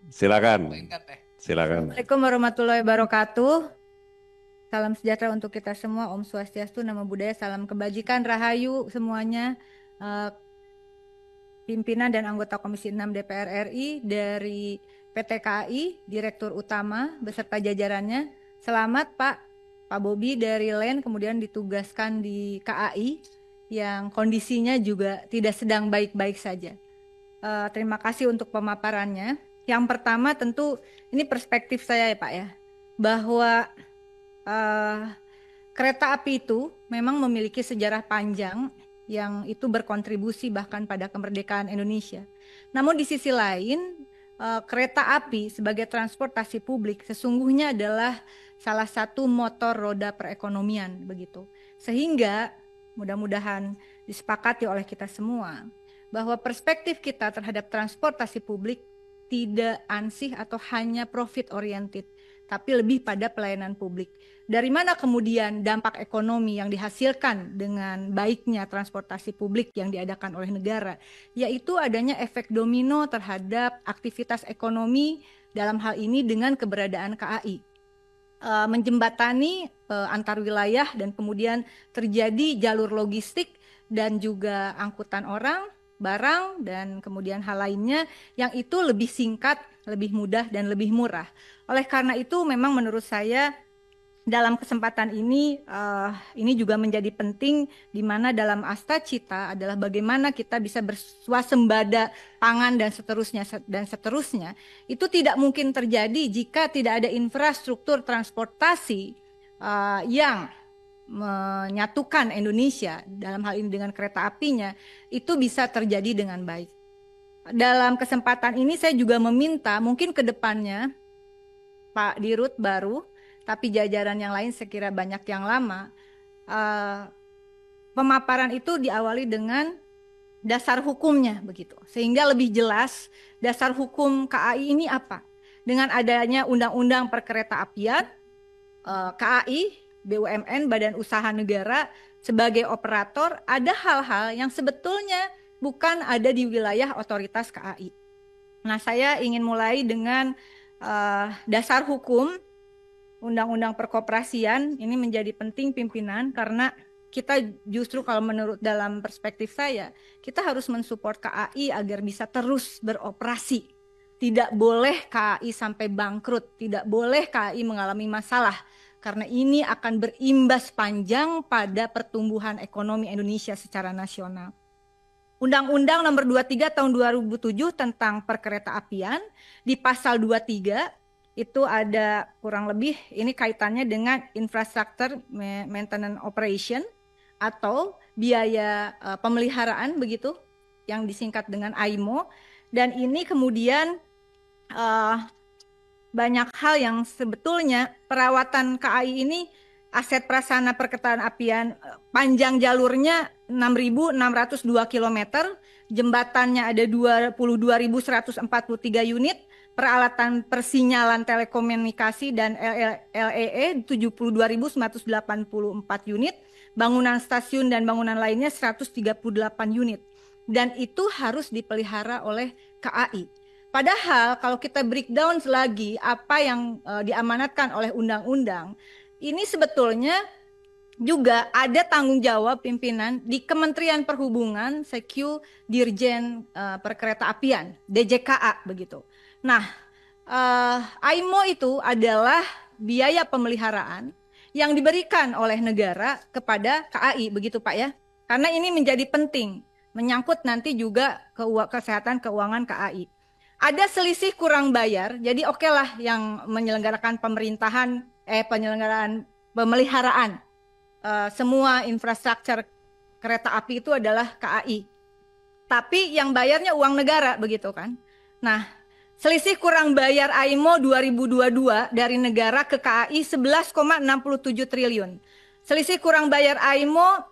Silakan. Silakan. Assalamualaikum warahmatullahi wabarakatuh. Salam sejahtera untuk kita semua. Om Swastiastu, Namo Buddhaya, salam kebajikan, rahayu semuanya. Pimpinan dan anggota Komisi 6 DPR RI dari PT KAI, Direktur Utama beserta jajarannya. Selamat Pak Bobi dari LEN kemudian ditugaskan di KAI yang kondisinya juga tidak sedang baik-baik saja. Terima kasih untuk pemaparannya. Yang pertama tentu ini perspektif saya ya Pak ya, bahwa kereta api itu memang memiliki sejarah panjang yang itu berkontribusi bahkan pada kemerdekaan Indonesia. Namun di sisi lain, kereta api sebagai transportasi publik sesungguhnya adalah salah satu motor roda perekonomian begitu. Sehingga mudah-mudahan disepakati oleh kita semua bahwa perspektif kita terhadap transportasi publik tidak ansih atau hanya profit oriented, tapi lebih pada pelayanan publik. Dari mana kemudian dampak ekonomi yang dihasilkan dengan baiknya transportasi publik yang diadakan oleh negara, yaitu adanya efek domino terhadap aktivitas ekonomi dalam hal ini dengan keberadaan KAI. Menjembatani antar wilayah dan kemudian terjadi jalur logistik dan juga angkutan orang, barang, dan kemudian hal lainnya yang itu lebih singkat, lebih mudah, dan lebih murah. Oleh karena itu memang menurut saya dalam kesempatan ini juga menjadi penting di mana dalam Asta Cita adalah bagaimana kita bisa berswasembada pangan dan seterusnya. Itu tidak mungkin terjadi jika tidak ada infrastruktur transportasi yang menyatukan Indonesia dalam hal ini dengan kereta apinya itu bisa terjadi dengan baik. Dalam kesempatan ini saya juga meminta mungkin ke depannya Pak Dirut baru, tapi jajaran yang lain sekira banyak yang lama, pemaparan itu diawali dengan dasar hukumnya begitu, sehingga lebih jelas dasar hukum KAI ini apa. Dengan adanya Undang-Undang Perkeretaapian, KAI, BUMN, Badan Usaha Negara sebagai operator, ada hal-hal yang sebetulnya bukan ada di wilayah otoritas KAI. Nah, saya ingin mulai dengan dasar hukum Undang-Undang Perkoperasian. Ini menjadi penting pimpinan karena kita justru kalau menurut dalam perspektif saya, kita harus mensupport KAI agar bisa terus beroperasi. Tidak boleh KAI sampai bangkrut, tidak boleh KAI mengalami masalah karena ini akan berimbas panjang pada pertumbuhan ekonomi Indonesia secara nasional. Undang-Undang Nomor 23 Tahun 2007 tentang Perkeretaapian di pasal 23 itu ada kurang lebih ini kaitannya dengan infrastructure maintenance operation atau biaya pemeliharaan begitu yang disingkat dengan AIMO, dan ini kemudian banyak hal yang sebetulnya perawatan KAI ini aset prasarana perkeretaapian panjang jalurnya 6.602 km, jembatannya ada 22.143 unit, peralatan persinyalan telekomunikasi dan LEE 72.984 unit, bangunan stasiun dan bangunan lainnya 138 unit. Dan itu harus dipelihara oleh KAI. Padahal kalau kita breakdown lagi apa yang diamanatkan oleh undang-undang, ini sebetulnya juga ada tanggung jawab pimpinan di Kementerian Perhubungan, Sekju Dirjen Perkeretaapian, DJKA begitu. Nah, AIMO itu adalah biaya pemeliharaan yang diberikan oleh negara kepada KAI begitu Pak ya. Karena ini menjadi penting, menyangkut nanti juga kesehatan keuangan KAI. Ada selisih kurang bayar, jadi oke lah yang menyelenggarakan penyelenggaraan pemeliharaan semua infrastruktur kereta api itu adalah KAI. Tapi yang bayarnya uang negara begitu kan. Nah, selisih kurang bayar AIMO 2022 dari negara ke KAI 11,67 triliun. Selisih kurang bayar AIMO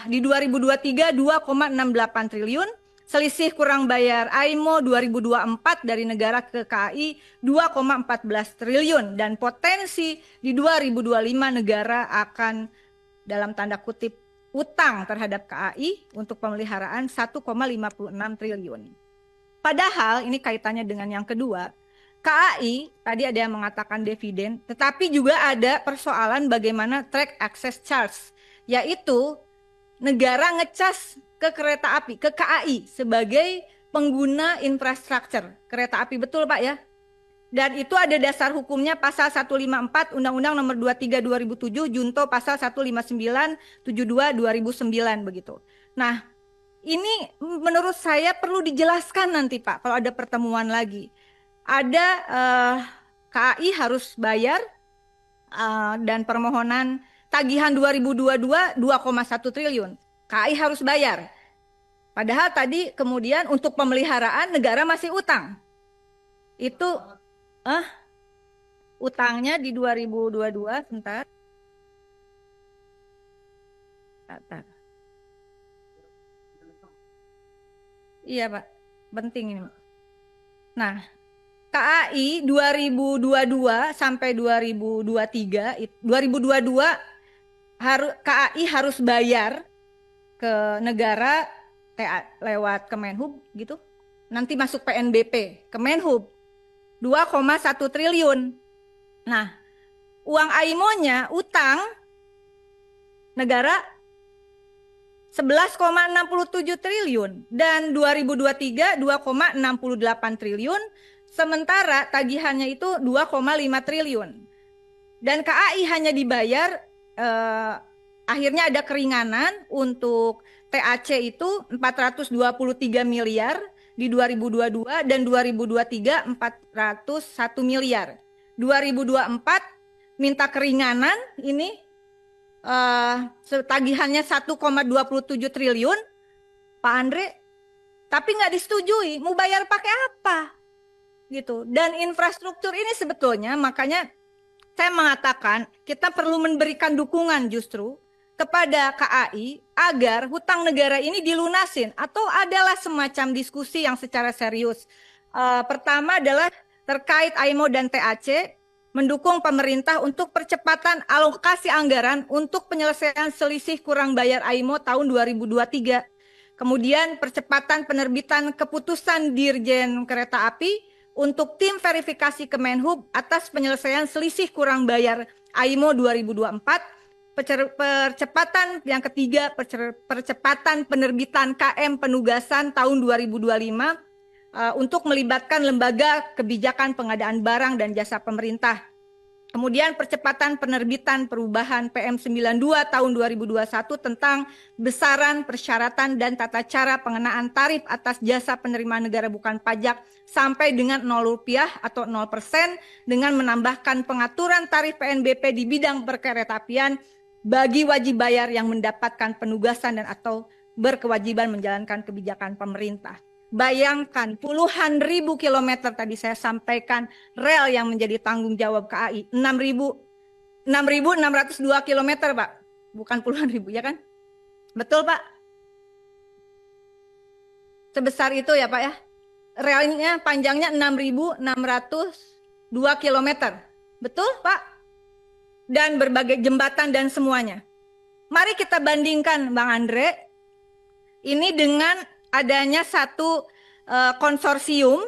di 2023 2,68 triliun. Selisih kurang bayar AIMO 2024 dari negara ke KAI 2,14 triliun. Dan potensi di 2025 negara akan dalam tanda kutip utang terhadap KAI untuk pemeliharaan 1,56 triliun. Padahal ini kaitannya dengan yang kedua, KAI tadi ada yang mengatakan dividen, tetapi juga ada persoalan bagaimana track access charge, yaitu negara ngecas ke kereta api, ke KAI sebagai pengguna infrastruktur kereta api, betul Pak ya? Dan itu ada dasar hukumnya pasal 154 Undang-Undang Nomor 23 2007, Junto pasal 159 72 2009 begitu. Nah, ini menurut saya perlu dijelaskan nanti Pak kalau ada pertemuan lagi. Ada KAI harus bayar dan permohonan tagihan 2022 2,1 triliun. KAI harus bayar. Padahal tadi kemudian untuk pemeliharaan negara masih utang. Itu utangnya di 2022, sebentar. Iya Pak, penting ini. Nah, KAI 2022 sampai 2023, 2022 KAI harus bayar ke negara lewat Kemenhub gitu. Nanti masuk PNBP, Kemenhub 2,1 triliun. Nah, uang AIMO-nya utang negara 11,67 triliun dan 2023 2,68 triliun, sementara tagihannya itu 2,5 triliun. Dan KAI hanya dibayar akhirnya ada keringanan untuk TAC itu 423 miliar di 2022 dan 2023 401 miliar. 2024 minta keringanan ini tagihannya 1,27 triliun, Pak Andre, tapi nggak disetujui. Mau bayar pakai apa? Gitu. Dan infrastruktur ini sebetulnya makanya saya mengatakan kita perlu memberikan dukungan justru kepada KAI agar hutang negara ini dilunasin atau adalah semacam diskusi yang secara serius. Pertama adalah terkait AIMO dan TAC, mendukung pemerintah untuk percepatan alokasi anggaran untuk penyelesaian selisih kurang bayar AIMO tahun 2023. Kemudian percepatan penerbitan keputusan Dirjen Kereta Api untuk tim verifikasi Kemenhub atas penyelesaian selisih kurang bayar AIMO 2024. Percepatan yang ketiga, percepatan penerbitan KM penugasan tahun 2025 untuk melibatkan lembaga kebijakan pengadaan barang dan jasa pemerintah. Kemudian percepatan penerbitan perubahan PM92 tahun 2021 tentang besaran, persyaratan, dan tata cara pengenaan tarif atas jasa penerimaan negara bukan pajak sampai dengan 0 rupiah atau 0% dengan menambahkan pengaturan tarif PNBP di bidang perkeretaapian bagi wajib bayar yang mendapatkan penugasan dan atau berkewajiban menjalankan kebijakan pemerintah. Bayangkan puluhan ribu kilometer tadi saya sampaikan rel yang menjadi tanggung jawab KAI. 6.602 kilometer Pak. Bukan puluhan ribu ya kan? Betul Pak? Sebesar itu ya Pak ya? Relnya panjangnya 6.602 kilometer. Betul Pak? Dan berbagai jembatan dan semuanya. Mari kita bandingkan Bang Andre. Ini dengan adanya satu konsorsium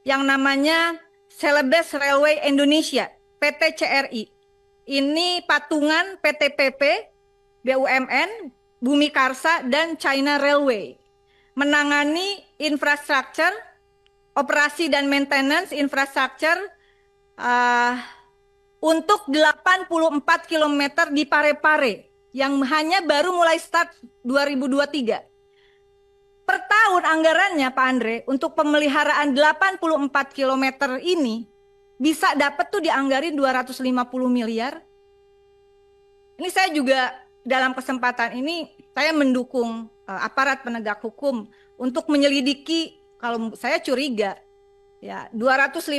yang namanya Celebes Railway Indonesia, PT CRI. Ini patungan PT PP, BUMN, Bumi Karsa, dan China Railway. Menangani infrastruktur, operasi dan maintenance infrastruktur untuk 84 km di Parepare yang hanya baru mulai start 2023. Per tahun anggarannya Pak Andre untuk pemeliharaan 84 km ini bisa dapat tuh dianggarin 250 miliar. Ini saya juga dalam kesempatan ini saya mendukung aparat penegak hukum untuk menyelidiki, kalau saya curiga ya 250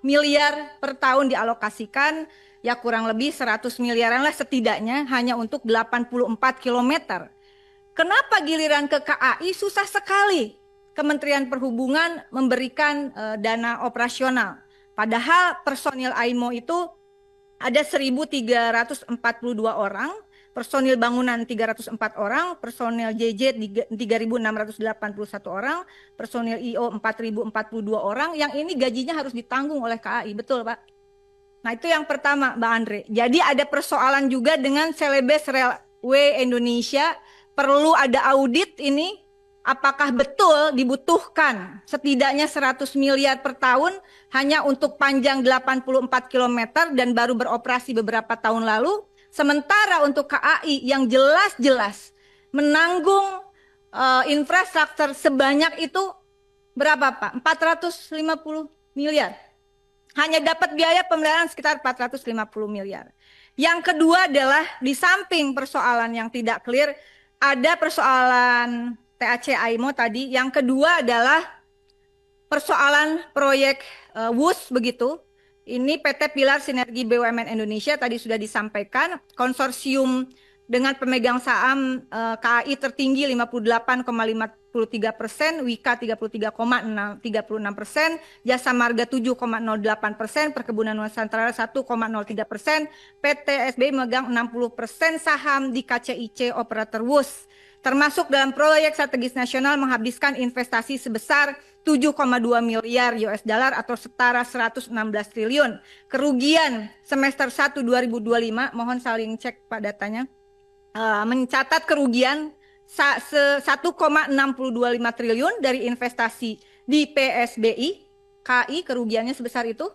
miliar per tahun dialokasikan, ya kurang lebih 100 miliaran lah setidaknya hanya untuk 84 km. Kenapa giliran ke KAI susah sekali Kementerian Perhubungan memberikan dana operasional? Padahal personil AIMO itu ada 1.342 orang, personil bangunan 304 orang, personil JJ 3.681 orang, personil IO 4.042 orang, yang ini gajinya harus ditanggung oleh KAI, betul Pak? Nah itu yang pertama Mbak Andre. Jadi ada persoalan juga dengan Celebes Railway Indonesia, perlu ada audit ini, apakah betul dibutuhkan setidaknya 100 miliar per tahun hanya untuk panjang 84 km dan baru beroperasi beberapa tahun lalu. Sementara untuk KAI yang jelas-jelas menanggung infrastruktur sebanyak itu berapa Pak? 450 miliar. Hanya dapat biaya pemeliharaan sekitar 450 miliar. Yang kedua adalah di samping persoalan yang tidak clear, ada persoalan TAC AIMO tadi. Yang kedua adalah persoalan proyek WUS begitu. Ini PT Pilar Sinergi BUMN Indonesia tadi sudah disampaikan, konsorsium dengan pemegang saham KAI tertinggi 58,53%, Wika 33,36%, Jasa Marga 7,08%, Perkebunan Nusantara 1,03%, PT SBI memegang 60% saham di KCIC operator WUS. Termasuk dalam proyek strategis nasional menghabiskan investasi sebesar 7,2 miliar US dollar atau setara 116 triliun. Kerugian semester 1 2025, mohon saling cek Pak datanya, mencatat kerugian 1,625 triliun dari investasi di PSBI, KAI kerugiannya sebesar itu.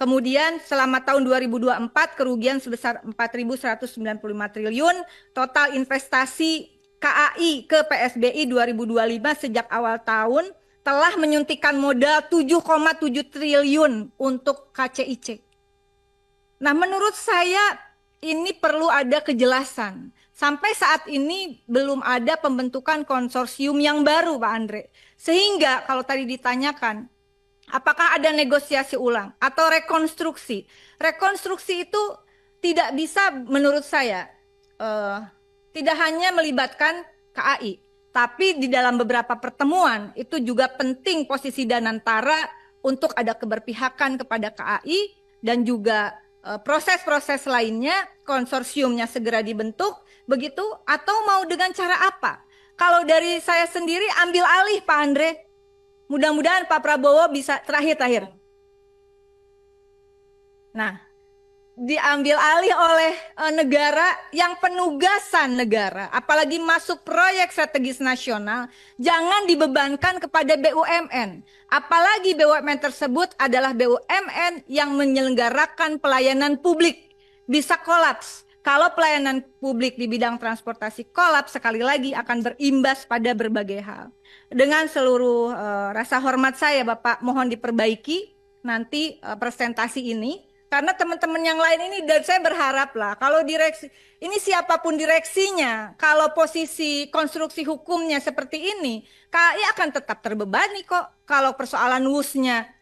Kemudian selama tahun 2024 kerugian sebesar 4.195 triliun, total investasi KAI ke PSBI 2025 sejak awal tahun telah menyuntikkan modal 7,7 triliun untuk KCIC. Nah, menurut saya ini perlu ada kejelasan. Sampai saat ini belum ada pembentukan konsorsium yang baru, Pak Andre. Sehingga kalau tadi ditanyakan, apakah ada negosiasi ulang atau rekonstruksi? Rekonstruksi itu tidak bisa menurut saya tidak hanya melibatkan KAI, tapi di dalam beberapa pertemuan itu juga penting posisi Danantara untuk ada keberpihakan kepada KAI dan juga proses-proses lainnya, konsorsiumnya segera dibentuk, begitu, atau mau dengan cara apa? Kalau dari saya sendiri ambil alih Pak Andre, mudah-mudahan Pak Prabowo bisa terakhir. Nah, diambil alih oleh negara yang penugasan negara, apalagi masuk proyek strategis nasional, jangan dibebankan kepada BUMN. Apalagi BUMN tersebut adalah BUMN yang menyelenggarakan pelayanan publik, bisa kolaps. Kalau pelayanan publik di bidang transportasi kolaps, sekali lagi akan berimbas pada berbagai hal. Dengan seluruh rasa hormat saya, Bapak, mohon diperbaiki nanti presentasi ini. Karena teman-teman yang lain ini, dan saya berharap lah, kalau direksi, ini siapapun direksinya, kalau posisi konstruksi hukumnya seperti ini, KAI akan tetap terbebani kok. Kalau persoalan WUS-nya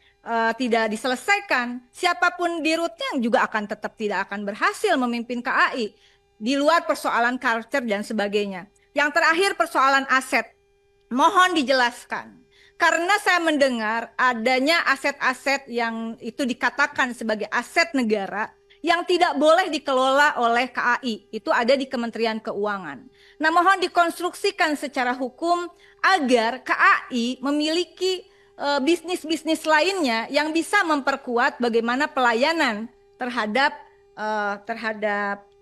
tidak diselesaikan, siapapun dirutnya juga akan tetap tidak akan berhasil memimpin KAI. Di luar persoalan culture dan sebagainya. Yang terakhir persoalan aset, mohon dijelaskan. Karena saya mendengar adanya aset-aset yang itu dikatakan sebagai aset negara yang tidak boleh dikelola oleh KAI. Itu ada di Kementerian Keuangan. Nah, mohon dikonstruksikan secara hukum agar KAI memiliki bisnis-bisnis lainnya yang bisa memperkuat bagaimana pelayanan terhadap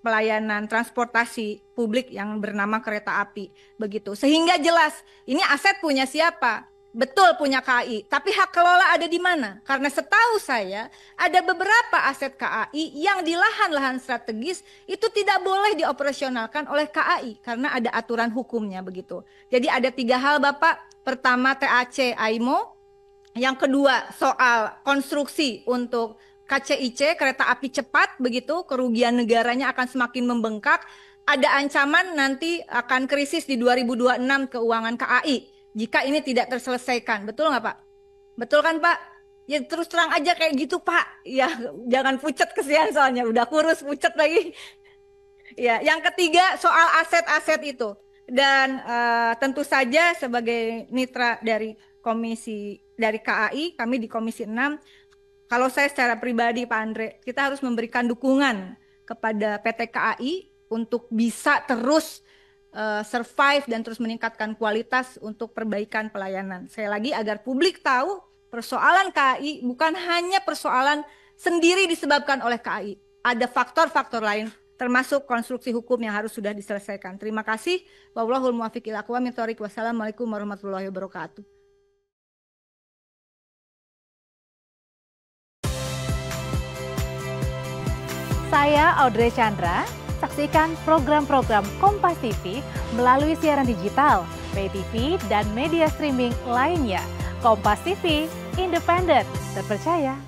pelayanan transportasi publik yang bernama kereta api. Begitu. Sehingga jelas ini aset punya siapa? Betul punya KAI, tapi hak kelola ada di mana? Karena setahu saya ada beberapa aset KAI yang di lahan-lahan strategis itu tidak boleh dioperasionalkan oleh KAI karena ada aturan hukumnya begitu. Jadi ada 3 hal Bapak. Pertama TAC AIMO, yang kedua soal konstruksi untuk KCIC kereta api cepat begitu, kerugian negaranya akan semakin membengkak. Ada ancaman nanti akan krisis di 2026 keuangan KAI. Jika ini tidak terselesaikan, betul nggak Pak? Betul kan Pak? Ya terus terang aja kayak gitu Pak. Ya jangan pucat kesian soalnya udah kurus pucat lagi. Ya, yang ketiga soal aset-aset itu. Dan tentu saja sebagai mitra dari KAI, kami di Komisi 6, kalau saya secara pribadi Pak Andre, kita harus memberikan dukungan kepada PT KAI untuk bisa terus survive dan terus meningkatkan kualitas untuk perbaikan pelayanan. Sekali lagi agar publik tahu persoalan KAI bukan hanya persoalan sendiri disebabkan oleh KAI. Ada faktor-faktor lain termasuk konstruksi hukum yang harus sudah diselesaikan. Terima kasih. Wallahul muwaffiq ila aqwamit thoriq. Wassalamualaikum warahmatullahi wabarakatuh. Saya Audrey Chandra. Saksikan program-program Kompas TV melalui siaran digital, pay TV, dan media streaming lainnya. Kompas TV, independen, terpercaya.